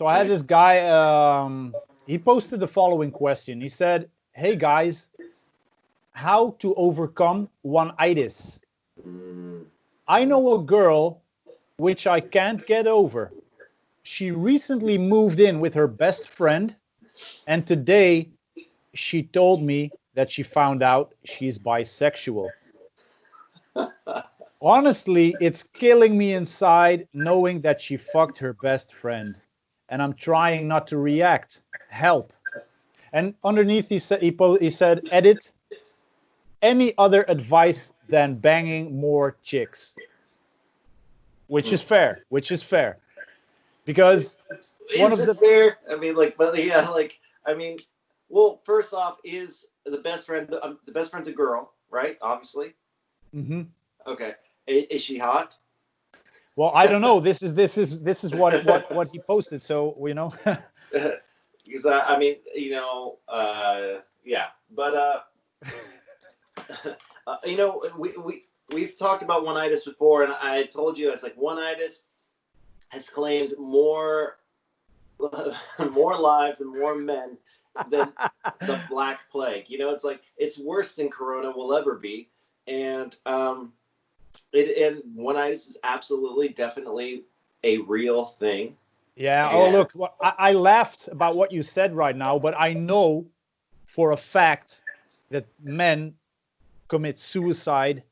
So I had this guy. He posted the following question. He said, "Hey guys, how to overcome one-itis? Mm. I know a girl which I can't get over. She recently moved in with her best friend, and today she told me that she found out she's bisexual. Honestly, it's killing me inside knowing that she fucked her best friend, and I'm trying not to react. Help." And underneath he said, "Edit, any other advice than banging more chicks," which is fair, because one Is of it the fair? I mean, like, but yeah, like, I mean, well, first off, is the best friend the best friend's a girl, right? Obviously. Mhm. Okay. Is she hot? Well, I don't know. This is what he posted. So Because I mean, yeah, but we've talked about one-itis before, and I told you it's like one-itis has claimed more more lives and more men than the Black Plague. It's like it's worse than Corona will ever be, and and one-itis is absolutely, definitely a real thing. Yeah. Oh, And look, I laughed about what you said right now, but I know for a fact that men commit suicide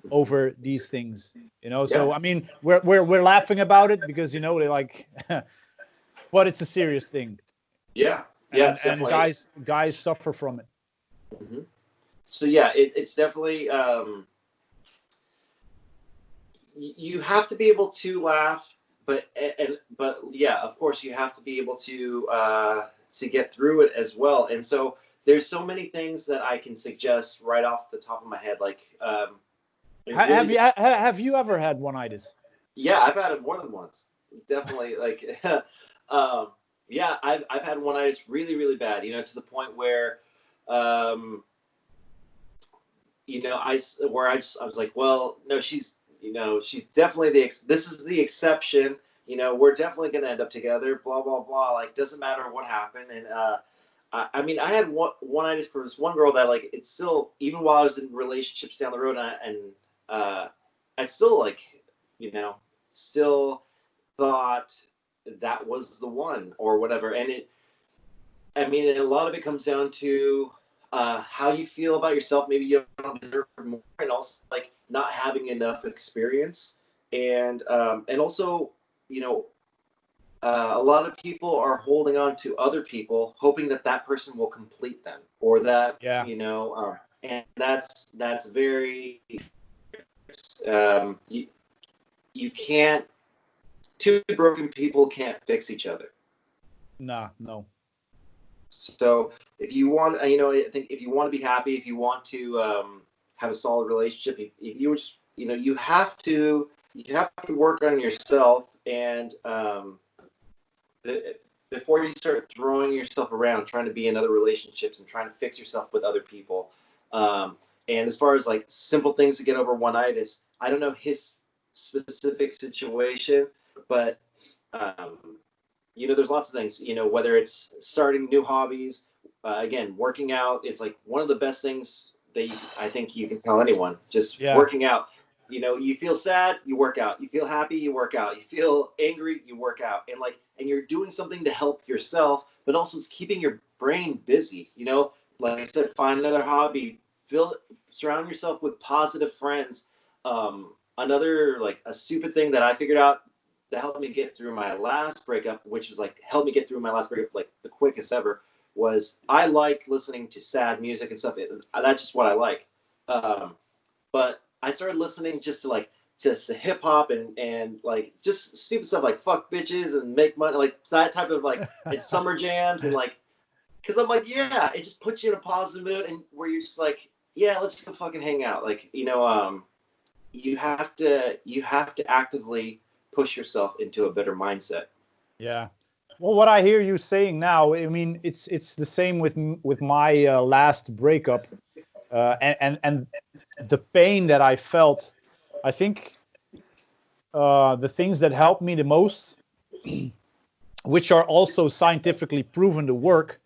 over these things. yeah, So I mean, we're laughing about it because they're like, but it's a serious thing, yeah, yeah, and it's and definitely. guys suffer from it. Mhm. So yeah, it's definitely you have to be able to laugh, but yeah, of course you have to be able to get through it as well. And so there's so many things that I can suggest right off the top of my head. Like it really, Have you ever had one-itis? yeah, I've had it more than once. Definitely, like um, yeah, I've had one itis really really bad. To the point where um, I was like, well, no, she's definitely this is the exception. We're definitely gonna end up together. Blah blah blah. Like, doesn't matter what happened. And I mean, I had one itis for this one girl that, like, it's still, even while I was in relationships down the road, and I still, like, you know still thought that was the one or whatever. And I mean, a lot of it comes down to how you feel about yourself. Maybe you don't deserve more, and also like not having enough experience, and also, you know, a lot of people are holding on to other people, hoping that that person will complete them, or that Yeah. and that's very you you can't two broken people can't fix each other. Nah, no. So if you want, I think if you want to be happy, if you want to have a solid relationship, if you just, you have to work on yourself, and before you start throwing yourself around, trying to be in other relationships and trying to fix yourself with other people. And as far as like simple things to get over one-itis, I don't know his specific situation, but um, there's lots of things, whether it's starting new hobbies. Again, working out is like one of the best things that I think you can tell anyone. Just Yeah. working out. You feel sad, you work out. You feel happy, you work out. You feel angry, you work out. And you're doing something to help yourself, but also it's keeping your brain busy. Like I said, find another hobby. Surround yourself with positive friends. Another, like, a stupid thing that I figured out that helped me get through my last breakup, which was like helped me get through my last breakup like the quickest ever, was I like listening to sad music and stuff. That's just what I like. But I started listening just to hip hop and like just stupid stuff like fuck bitches and make money, like that type of, like, it's summer jams, and like, because I'm like, yeah, it just puts you in a positive mood, and where you're just like, yeah, let's go fucking hang out. Like, you have to actively push yourself into a better mindset. Yeah. Well, what I hear you saying now, I mean, it's the same with my last breakup, and the pain that I felt. I think the things that helped me the most which are also scientifically proven to work,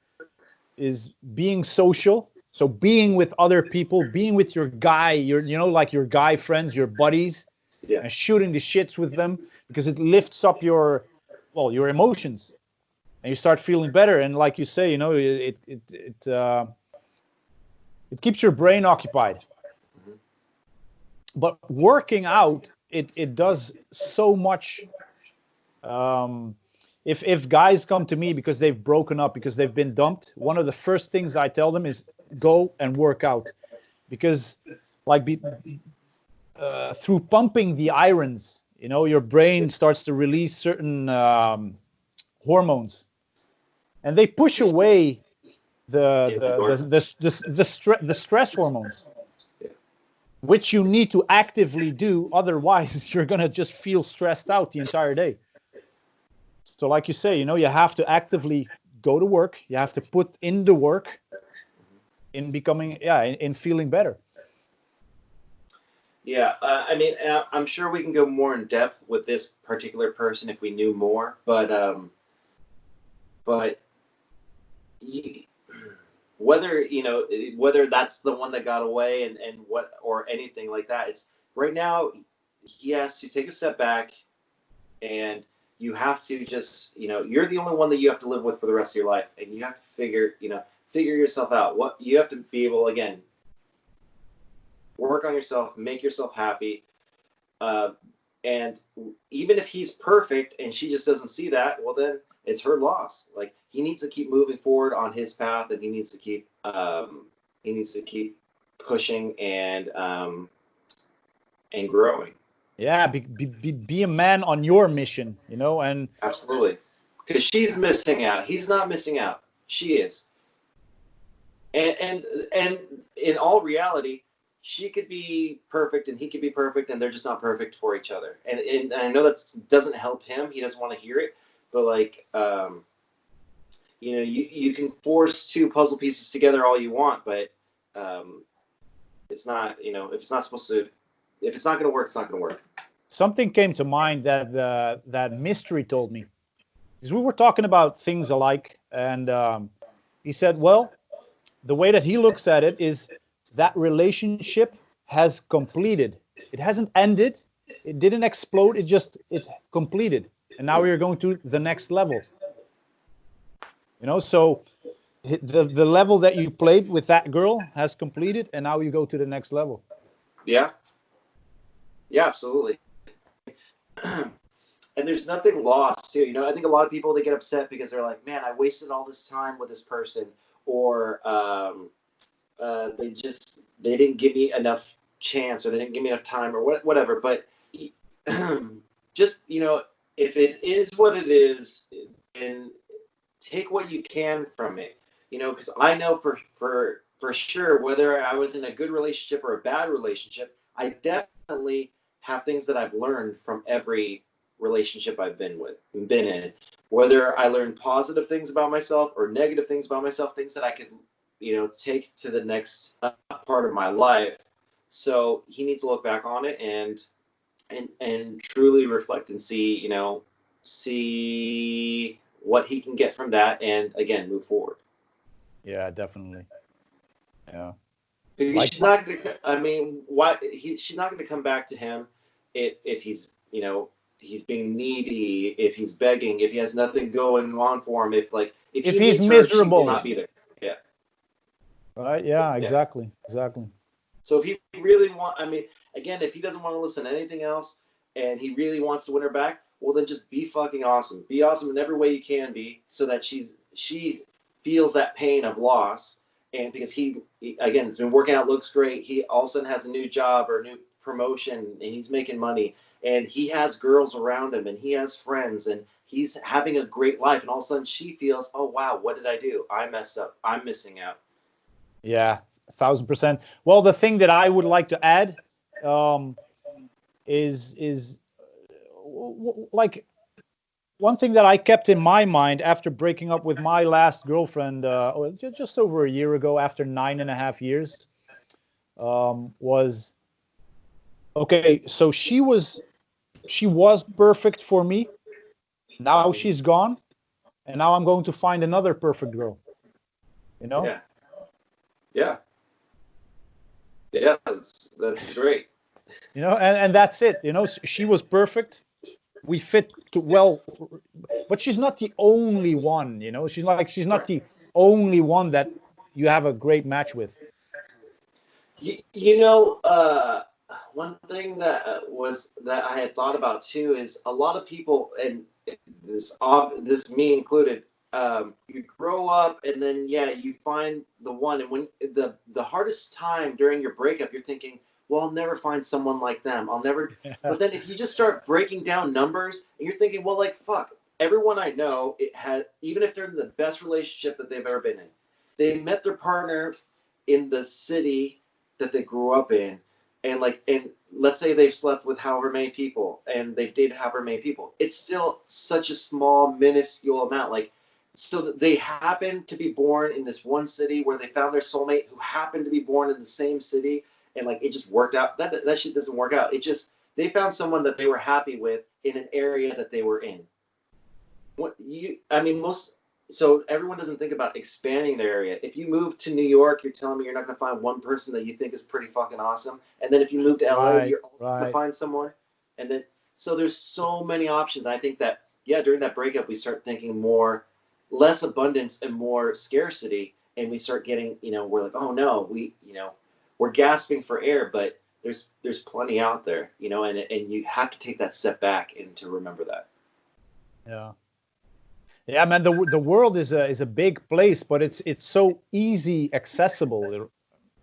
is being social. So being with other people, being with your guy, like your guy friends, your buddies, Yeah. and shooting the shits with them, because it lifts up your emotions, and you start feeling better. And like you say, it keeps your brain occupied. Mhm. But working out, it does so much. Um, if guys come to me because they've broken up, because they've been dumped, one of the first things I tell them is go and work out, because like through pumping the irons, your brain starts to release certain hormones, and they push away the Yeah. the the the stress hormones, Yeah. which you need to actively do. Otherwise, you're gonna just feel stressed out the entire day. So, like you say, you have to actively go to work. You have to put in the work in becoming, in feeling better. Yeah, I mean, I'm sure we can go more in depth with this particular person if we knew more, but you, whether that's the one that got away and what or anything like that, it's right now he has to take a step back, and you have to just you're the only one that you have to live with for the rest of your life, and you have to figure yourself out. What you have to be able, again, work on yourself, make yourself happy. Uh, and even if he's perfect and she just doesn't see that, well, then it's her loss. Like, he needs to keep moving forward on his path, and he needs to keep pushing and growing. Yeah, be a man on your mission, and Absolutely, because she's missing out. He's not missing out. She is. And in all reality, she could be perfect and he could be perfect, and they're just not perfect for each other. And I know that doesn't help him. He doesn't want to hear it, but like, you can force two puzzle pieces together all you want, but it's not, if it's not supposed to, if it's not going to work, it's not going to work. something came to mind that mystery told me, because we were talking about things alike, and he said, well, the way that he looks at it is that relationship has completed. It hasn't ended. It didn't explode. It completed, and now you're going to the next level. So the level that you played with that girl has completed, and now you go to the next level. Yeah, yeah, absolutely. And there's nothing lost too. I think a lot of people, they get upset because they're like, man, I wasted all this time with this person, or they didn't give me enough chance, or they didn't give me enough time, or whatever. But just if it is what it is, then take what you can from it. Because I know for sure, whether I was in a good relationship or a bad relationship, I definitely have things that I've learned from every relationship I've been in. Whether I learned positive things about myself or negative things about myself, things that I could, take to the next part of my life. So he needs to look back on it and truly reflect and see what he can get from that, and again, move forward. Yeah, definitely. Yeah. Because Like she's not gonna. I mean, she's not gonna come back to him if he's he's being needy, if he's begging, if he has nothing going on for him, if if he he's needs her, she will miserable, not be there. Yeah, right? Yeah, yeah. exactly. So if he really I mean, again, if he doesn't want to listen to anything else, and he really wants to win her back, well, then just be fucking awesome. Be awesome in every way you can be, so that she feels that pain of loss. And because he again, has been working out, looks great. He all of a sudden has a new job or a new promotion, and he's making money, and he has girls around him, and he has friends, and he's having a great life. And all of a sudden, she feels, oh wow, what did I do? I messed up. I'm missing out. Yeah, 1,000%. Well, the thing that I would like to add um, is like one thing that I kept in my mind after breaking up with my last girlfriend, just over a year ago, after 9.5 years, was okay. So she was perfect for me. Now she's gone. and now I'm going to find another perfect girl. You know? Yeah. Yeah. Yeah. That's great. You know, and that's it. You know, she was perfect. We fit well, but she's not the only one. You know, she's not Right. the only one that you have a great match with. You know, one thing that was that I had thought about too is a lot of people, and this me included, you grow up and then yeah, you find the one, and when the hardest time during your breakup, you're thinking, well, I'll never find someone like them. I'll never. But then if you just start breaking down numbers, and you're thinking, well, like fuck, everyone I know, it had even if they're in the best relationship that they've ever been in, they met their partner in the city that they grew up in, and let's say they've slept with however many people and they've dated however many people, it's still such a small minuscule amount. Like, so they happen to be born in this one city where they found their soulmate who happened to be born in the same city, and like it just worked out. That shit doesn't work out. It just, they found someone that they were happy with in an area that they were in. What you I mean most So everyone doesn't think about expanding their area. If you move to New York, you're telling me you're not going to find one person that you think is pretty fucking awesome, and then if you move to LA, Right, you're also going to right. find someone, and then so there's so many options. I think that yeah, during that breakup, we start thinking more, less abundance and more scarcity, and we start getting, we're like, oh no, we're gasping for air, but there's plenty out there, and you have to take that step back and to remember that. Yeah. Yeah, man, the world is a big place, but it's so easy accessible,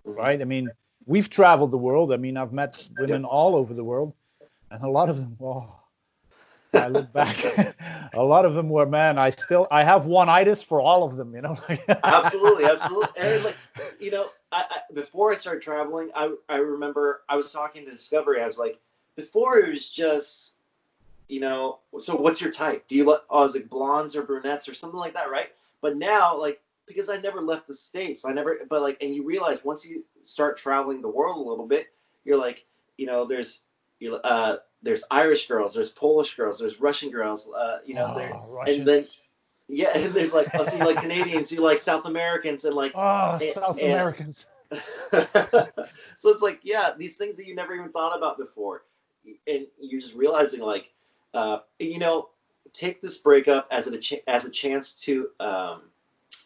Mm-hmm. right? I mean, we've traveled the world. I mean, I've met women Yep. all over the world, and a lot of them, well, when I look back, a lot of them were, man, I have one-itis for all of them, you know? Absolutely, absolutely. And like, before I started traveling, I remember I was talking to Discovery. I was like, before it was just, so what's your type? Do you like, oh, I was like blondes or brunettes or something like that, right? But now, like, because I never left the States, but like, and you realize once you start traveling the world a little bit, you're like, there's, there's Irish girls, there's Polish girls, there's Russian girls, Oh, and Russian. then yeah, and there's like, oh, so you like Canadians, you like South Americans, and like, Oh, and, South and Americans. so it's like, yeah, these things that you never even thought about before, and you're just realizing like, you know, take this breakup as as a chance to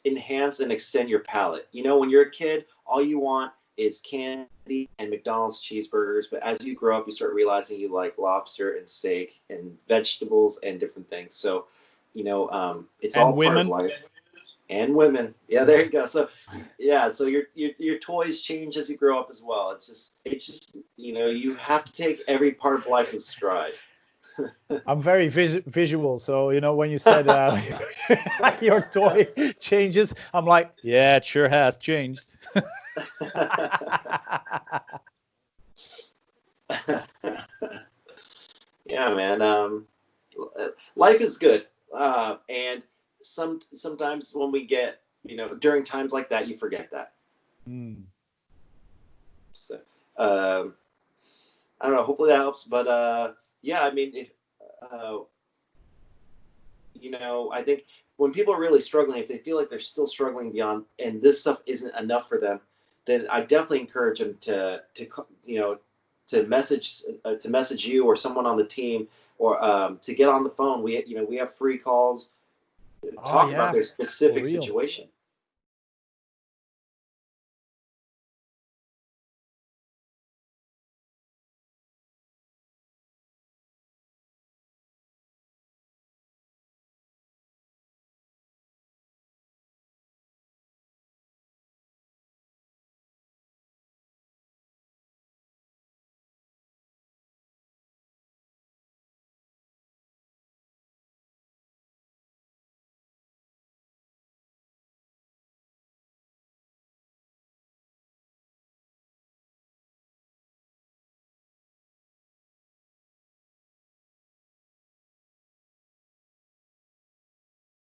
enhance and extend your palate. When you're a kid, all you want is candy and McDonald's cheeseburgers, but as you grow up, you start realizing you like lobster and steak and vegetables and different things. So, it's And all part of women. life. And women, yeah, there you go. So, yeah, so your toys change as you grow up as well. It's just you have to take every part of life in stride. I'm very visual, so when you said your toy changes, I'm like, yeah, it sure has changed. Yeah, man. Life is good, and sometimes when we get, during times like that, you forget that. Hmm. So, um, I don't know. Hopefully that helps. But yeah, I mean, if uh, I think when people are really struggling, if they feel like they're still struggling beyond, and this stuff isn't enough for them, then I definitely encourage them to message you or someone on the team, or to get on the phone. We have free calls, Oh talk about yeah, their for specific real. situation.